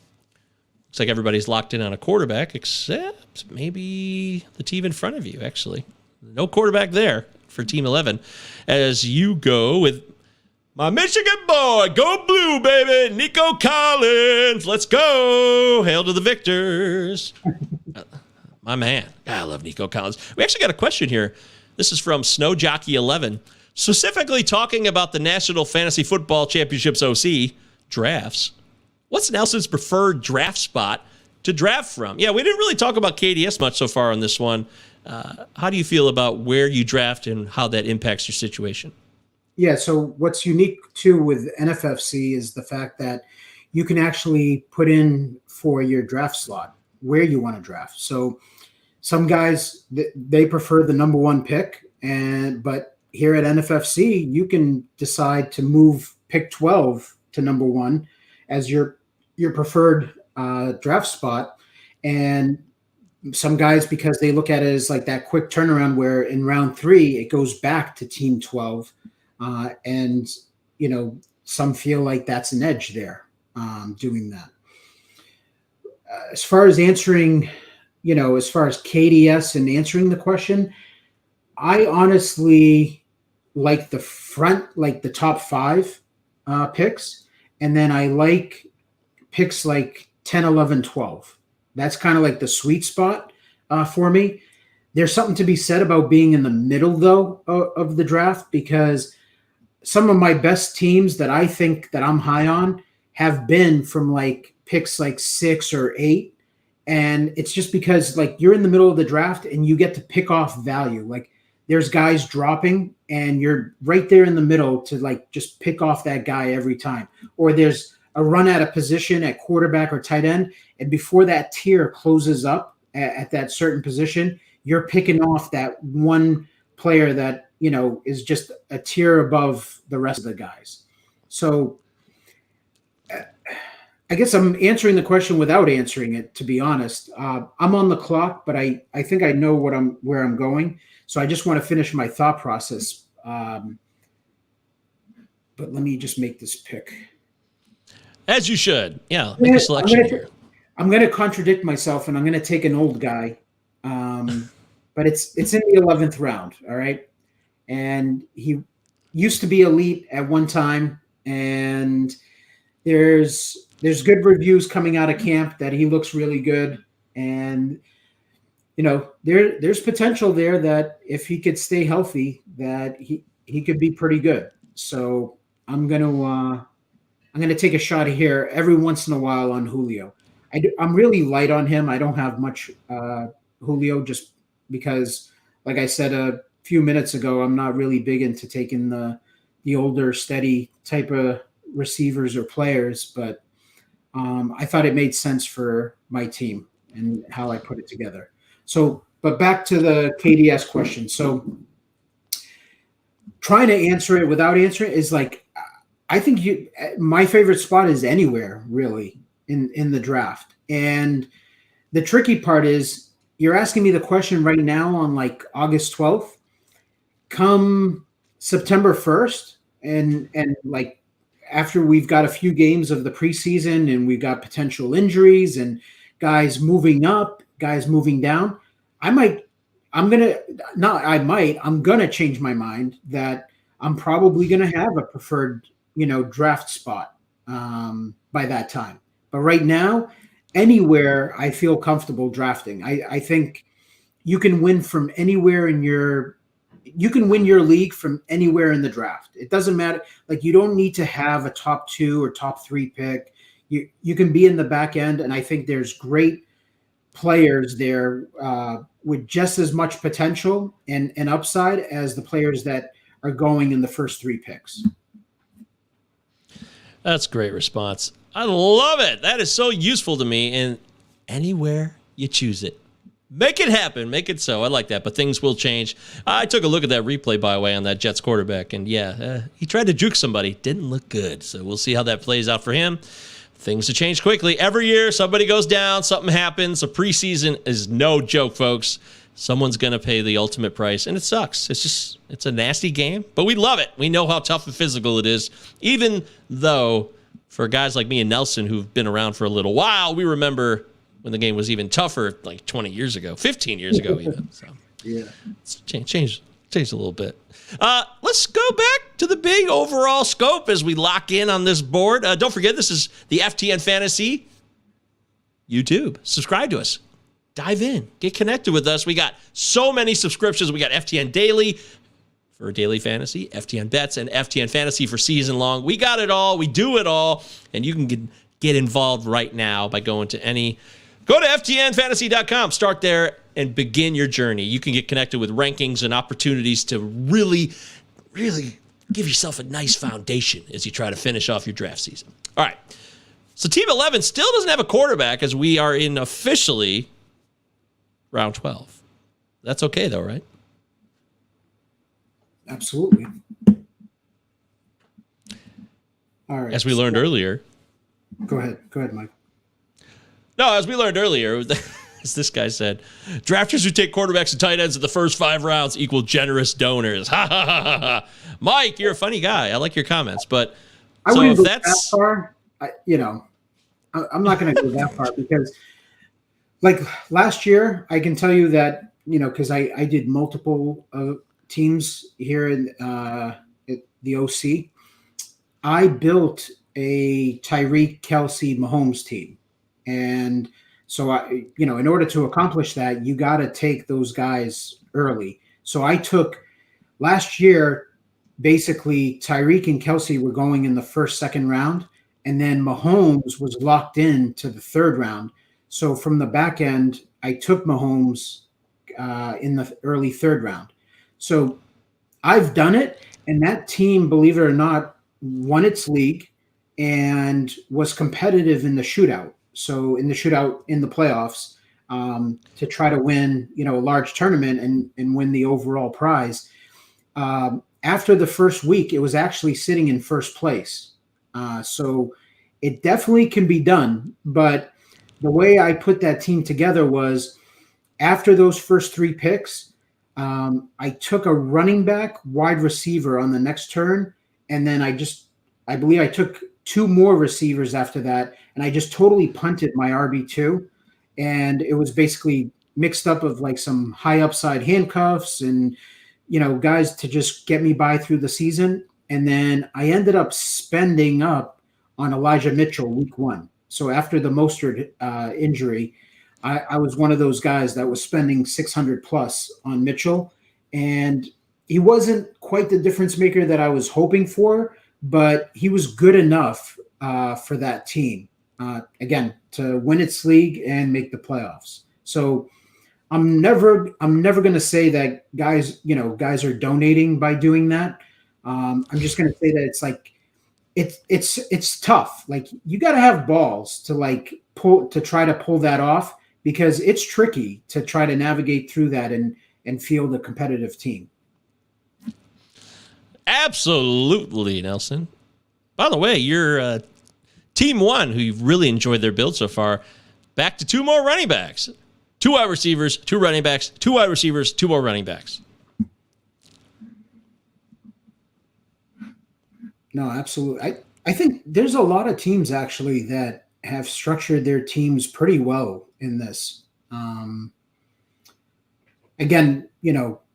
S1: looks like everybody's locked in on a quarterback, except maybe the team in front of you, actually. No quarterback there for Team 11. As you go with my Michigan boy, go blue, baby, Nico Collins. Let's go. Hail to the victors. My man. God, I love Nico Collins. We actually got a question here. This is from Snow Jockey 11. Specifically talking about the National Fantasy Football Championships OC drafts. What's Nelson's preferred draft spot to draft from? Yeah, we didn't really talk about KDS much so far on this one. How do you feel about where you draft and how that impacts your situation?
S2: Yeah, so what's unique, too, with NFFC is the fact that you can actually put in for your draft slot where you want to draft. So some guys, they prefer the number 1 pick, but here at NFFC, you can decide to move pick 12 to number 1 as your preferred draft spot. And some guys, because they look at it as like that quick turnaround where in round 3, it goes back to team 12. And, you know, some feel like that's an edge there doing that. As far as answering, you know, as far as KDS and answering the question, I honestly like the front, like the top 5 picks. And then I like picks like 10, 11, 12. That's kind of like the sweet spot for me. There's something to be said about being in the middle, though, of the draft, because some of my best teams that I think that I'm high on have been from like picks like 6 or 8. And it's just because like you're in the middle of the draft and you get to pick off value. Like there's guys dropping and you're right there in the middle to like just pick off that guy every time. Or there's a run at a position at quarterback or tight end. And before that tier closes up at that certain position, you're picking off that one player that, you know, is just a tier above the rest of the guys. So I guess I'm answering the question without answering it, to be honest. I'm on the clock, but I think I know where I'm going. So I just want to finish my thought process. But let me just make this pick.
S1: As you should. Yeah, make a selection here.
S2: I'm going to contradict myself, and I'm going to take an old guy. But it's in the 11th round, all right? And he used to be elite at one time, and there's good reviews coming out of camp that he looks really good. And, you know, there's potential there that if he could stay healthy, that he could be pretty good. So I'm gonna take a shot here every once in a while on Julio. I'm really light on him. I don't have much Julio just because, like I said a few minutes ago, I'm not really big into taking the older, steady type of receivers or players, but I thought it made sense for my team and how I put it together. So, but back to the KDS question. So trying to answer it without answering it is like, I think my favorite spot is anywhere really in the draft. And the tricky part is you're asking me the question right now on like August 12th, come September 1st. And like, after we've got a few games of the preseason and we've got potential injuries and guys moving up, guys moving down, I'm going to change my mind that I'm probably going to have a preferred, you know, draft spot by that time. But right now, anywhere I feel comfortable drafting. I think you can win from anywhere you can win your league from anywhere in the draft. It doesn't matter. Like, you don't need to have a top 2 or top 3 pick. you can be in the back end, and I think there's great players there with just as much potential and upside as the players that are going in the first 3 picks.
S1: That's a great response. I love it. That is so useful to me. And anywhere you choose it, make it happen. Make it so. I like that. But things will change. I took a look at that replay, by the way, on that Jets quarterback. And he tried to juke somebody. Didn't look good. So we'll see how that plays out for him. Things have changed quickly. Every year, somebody goes down. Something happens. A preseason is no joke, folks. Someone's going to pay the ultimate price, and it sucks. It's a nasty game, but we love it. We know how tough and physical it is, even though for guys like me and Nelson who've been around for a little while, we remember when the game was even tougher, like 20 years ago, 15 years ago even. So
S2: yeah,
S1: it's changed a little bit. Let's go back to the big overall scope as we lock in on this board. Don't forget, this is the FTN Fantasy YouTube. Subscribe to us. Dive in. Get connected with us. We got so many subscriptions. We got FTN Daily for daily fantasy, FTN Bets, and FTN Fantasy for season long. We got it all. We do it all. And you can get involved right now by going to go to ftnfantasy.com. Start there and begin your journey. You can get connected with rankings and opportunities to really, really give yourself a nice foundation as you try to finish off your draft season. All right. So Team 11 still doesn't have a quarterback as we are in officially round 12. That's okay, though, right?
S2: Absolutely. All right.
S1: As we learned earlier.
S2: Go ahead, Mike.
S1: No, as we learned earlier, as this guy said, drafters who take quarterbacks and tight ends in the first 5 rounds equal generous donors. Ha, ha, ha, ha, ha. Mike, you're a funny guy. I like your comments, but
S2: I wouldn't go that far. I'm not going to go that far because like last year, I can tell you that, because I did multiple teams here in at the OC. I built a Tyreek, Kelsey, Mahomes team. And so, in order to accomplish that, you got to take those guys early. So I took last year, basically Tyreek and Kelsey were going in the first, second round. And then Mahomes was locked in to the 3rd round. So from the back end, I took Mahomes in the early 3rd round. So I've done it, and that team, believe it or not, won its league and was competitive in the shootout. So in the shootout in the playoffs to try to win, a large tournament and win the overall prize. After the first week, it was actually sitting in first place. So it definitely can be done, but the way I put that team together was after those first 3 picks, I took a running back, wide receiver on the next turn. And then I believe I took 2 more receivers after that. And I just totally punted my RB2. And it was basically mixed up of like some high upside handcuffs and, guys to just get me by through the season. And then I ended up spending up on Elijah Mitchell week 1. So after the Mostert injury, I was one of those guys that was spending 600 plus on Mitchell. And he wasn't quite the difference maker that I was hoping for, but he was good enough for that team, again, to win its league and make the playoffs. So I'm never going to say that guys are donating by doing that. I'm just going to say that it's like, it's tough. Like you got to have balls to try to pull that off because it's tricky to try to navigate through that and field a competitive team.
S1: Absolutely, Nelson. By the way, you're team 1 who you've really enjoyed their build so far. Back to 2 more running backs, 2 wide receivers, 2 running backs, 2 wide receivers, 2 more running backs.
S2: No, absolutely. I think there's a lot of teams actually that have structured their teams pretty well in this. Again,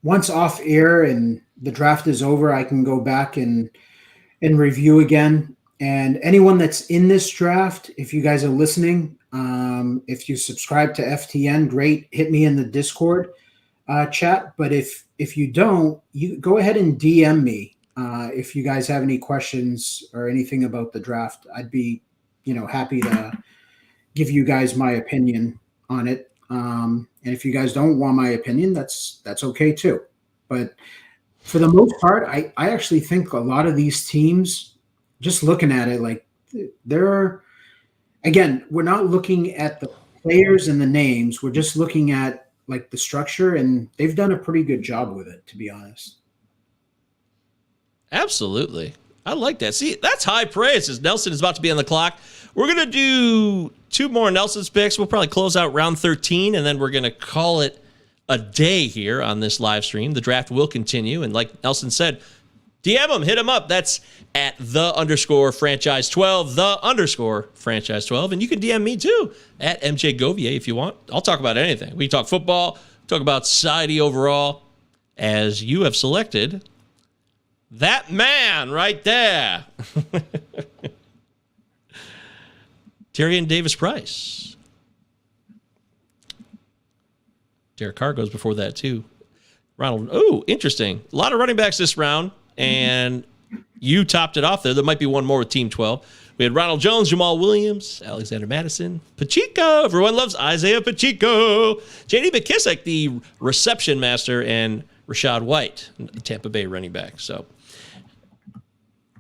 S2: once off air and the draft is over, I can go back and review again. And anyone that's in this draft, if you guys are listening, if you subscribe to FTN, great. Hit me in the Discord chat. But if you don't, you go ahead and DM me. If you guys have any questions or anything about the draft, I'd be, happy to give you guys my opinion on it. And if you guys don't want my opinion, that's okay too. But for the most part, I actually think a lot of these teams, just looking at it, like we're not looking at the players and the names. We're just looking at like the structure, and they've done a pretty good job with it, to be honest.
S1: Absolutely. I like that. See, that's high praise as Nelson is about to be on the clock. We're going to do 2 more Nelson's picks. We'll probably close out round 13, and then we're going to call it a day here on this live stream. The draft will continue, and like Nelson said, DM him, hit him up. That's at @the_franchise12, @the_franchise12. And you can DM me too at MJ Govier if you want. I'll talk about anything. We talk football, talk about society overall, as you have selected that man right there. Tyrion Davis-Price. Derek Carr goes before that too. Ronald, oh, interesting. A lot of running backs this round, and you topped it off there. There might be one more with Team 12. We had Ronald Jones, Jamal Williams, Alexander Madison, Pacheco. Everyone loves Isaiah Pacheco. J.D. McKissick, the reception master, and Rashad White, the Tampa Bay running back. So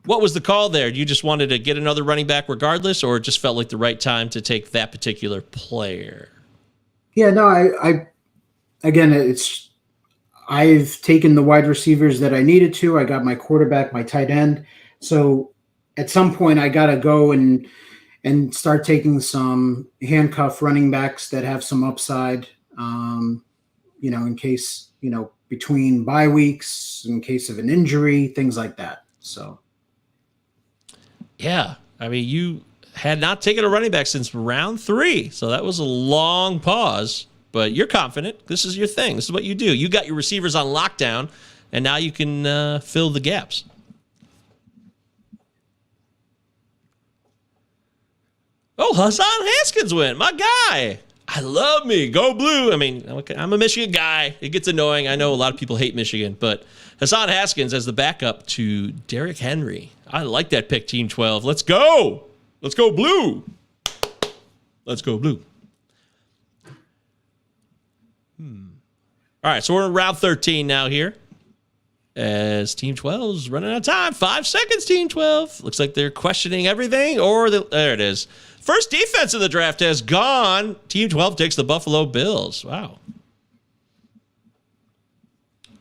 S1: what was the call there? You just wanted to get another running back regardless, or it just felt like the right time to take that particular player?
S2: Yeah, no, I've taken the wide receivers that I needed to. I got my quarterback, my tight end. So at some point I got to go and start taking some handcuff running backs that have some upside, in case, between bye weeks, in case of an injury, things like that. So.
S1: Yeah. I mean, you had not taken a running back since round 3. So that was a long pause. But you're confident. This is your thing. This is what you do. You got your receivers on lockdown, and now you can fill the gaps. Oh, Hassan Haskins went. My guy. I love me. Go blue. I mean, I'm a Michigan guy. It gets annoying. I know a lot of people hate Michigan, but Hassan Haskins as the backup to Derrick Henry. I like that pick, Team 12. Let's go. Let's go blue. Let's go blue. All right, so we're in round 13 now here. As Team 12 is running out of time. 5 seconds, Team 12. Looks like they're questioning everything. There it is. First defense of the draft has gone. Team 12 takes the Buffalo Bills. Wow.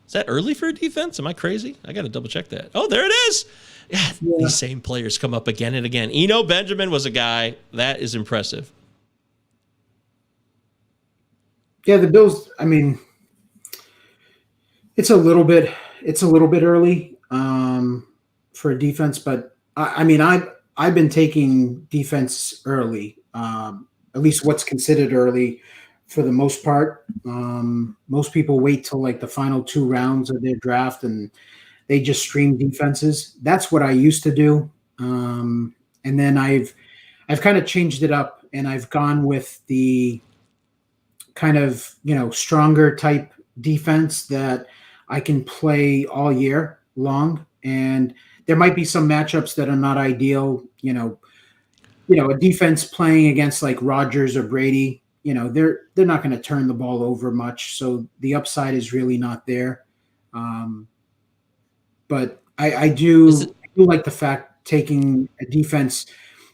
S1: Is that early for a defense? Am I crazy? I got to double check that. Oh, there it is. Yeah, these same players come up again and again. Eno Benjamin was a guy. That is impressive.
S2: Yeah, the Bills, I mean, it's a little bit early for a defense, but I've been taking defense early, at least what's considered early for the most part. Most people wait till like the final 2 rounds of their draft and they just stream defenses. That's what I used to do. And then I've kind of changed it up, and I've gone with the kind of, stronger type defense that I can play all year long. And there might be some matchups that are not ideal. A defense playing against like Rodgers or Brady, they're not going to turn the ball over much. So the upside is really not there. But I do like the fact taking a defense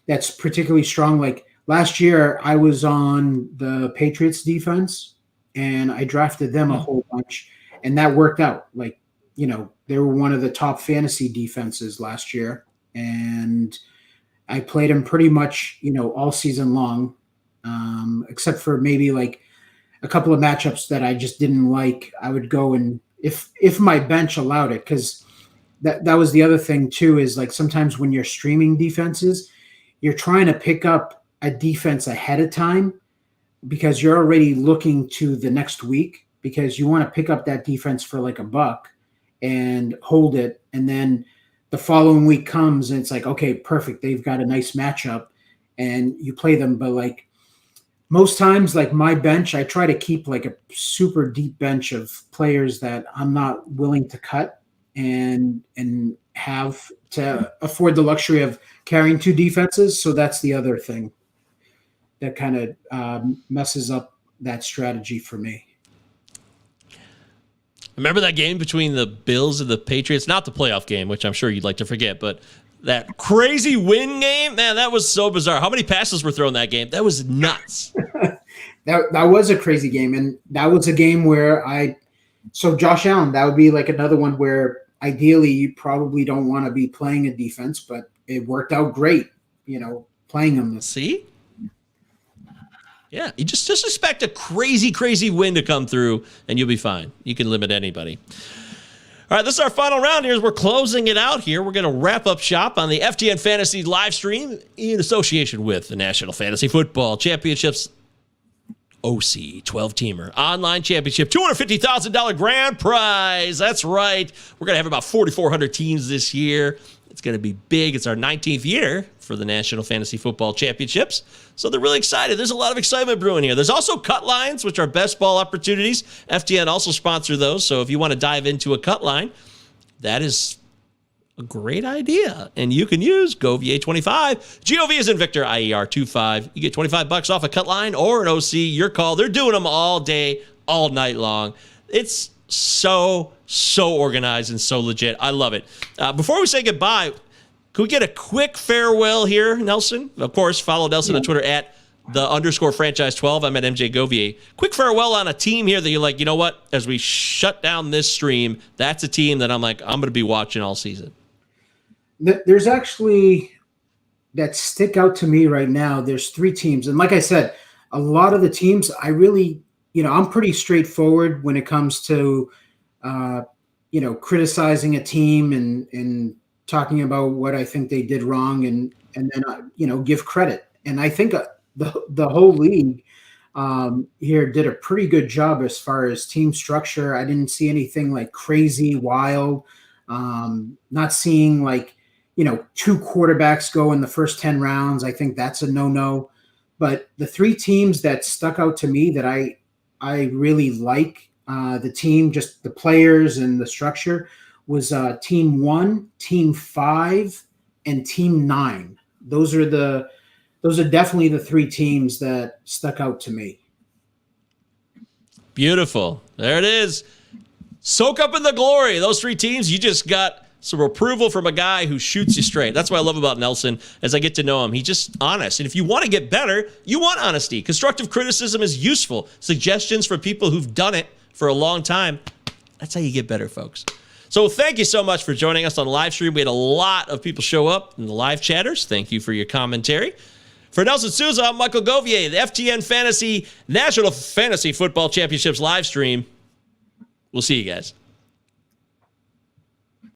S2: that's particularly strong. Like last year I was on the Patriots defense and I drafted them a whole bunch. And that worked out. Like, they were one of the top fantasy defenses last year. And I played them pretty much, all season long, except for maybe like a couple of matchups that I just didn't like. I would go and if my bench allowed it, because that was the other thing too, is like sometimes when you're streaming defenses, you're trying to pick up a defense ahead of time because you're already looking to the next week, because you want to pick up that defense for like $1 and hold it. And then the following week comes and it's like, okay, perfect. They've got a nice matchup and you play them. But like most times, like my bench, I try to keep like a super deep bench of players that I'm not willing to cut. And have to afford the luxury of carrying two defenses. So that's the other thing that kind of messes up that strategy for me.
S1: Remember that game between the Bills and the Patriots? Not the playoff game, which I'm sure you'd like to forget, but that crazy win game? Man, that was so bizarre. How many passes were thrown that game? That was nuts.
S2: That was a crazy game. And that was a game where so Josh Allen, that would be like another one where ideally you probably don't want to be playing a defense, but it worked out great, playing him.
S1: See? Yeah, you just expect a crazy, crazy win to come through, and you'll be fine. You can limit anybody. All right, this is our final round here. As we're closing it out here, we're going to wrap up shop on the FTN Fantasy live stream in association with the National Fantasy Football Championships OC 12-teamer online championship, $250,000 grand prize. That's right. We're going to have about 4,400 teams this year. It's going to be big. It's our 19th year for the National Fantasy Football Championships. So they're really excited. There's a lot of excitement brewing here. There's also cut lines, which are best ball opportunities. FTN also sponsor those. So if you want to dive into a cut line, that is a great idea. And you can use Govier25. GOV is in Victor, IER25. You get $25 off a cut line or an OC. Your call. They're doing them all day, all night long. It's so organized and so legit. I love it. Before we say goodbye, can we get a quick farewell here, Nelson? Of course, follow Nelson on Twitter at _franchise12. I'm at MJ Govier. Quick farewell on a team here that you're like, you know what? As we shut down this stream, that's a team that I'm like, I'm going to be watching all season.
S2: There's actually that stick out to me right now. There's three teams. And like I said, a lot of the teams, I really, I'm pretty straightforward when it comes to, criticizing a team and talking about what I think they did wrong and then, give credit. And I think the whole league here did a pretty good job as far as team structure. I didn't see anything like crazy, wild, not seeing like, two quarterbacks go in the first 10 rounds. I think that's a no-no. But the three teams that stuck out to me that I really like, the team, just the players and the structure, was Team 1, Team 5, and Team 9. Those are definitely the three teams that stuck out to me.
S1: Beautiful. There it is. Soak up in the glory. Those three teams, you just got some approval from a guy who shoots you straight. That's what I love about Nelson as I get to know him. He's just honest. And if you want to get better, you want honesty. Constructive criticism is useful. Suggestions from people who've done it for a long time. That's how you get better, folks. So thank you so much for joining us on the live stream. We had a lot of people show up in the live chatters. Thank you for your commentary. For Nelson Sousa, I'm Michael Govier, the FTN Fantasy National Fantasy Football Championships live stream. We'll see you guys.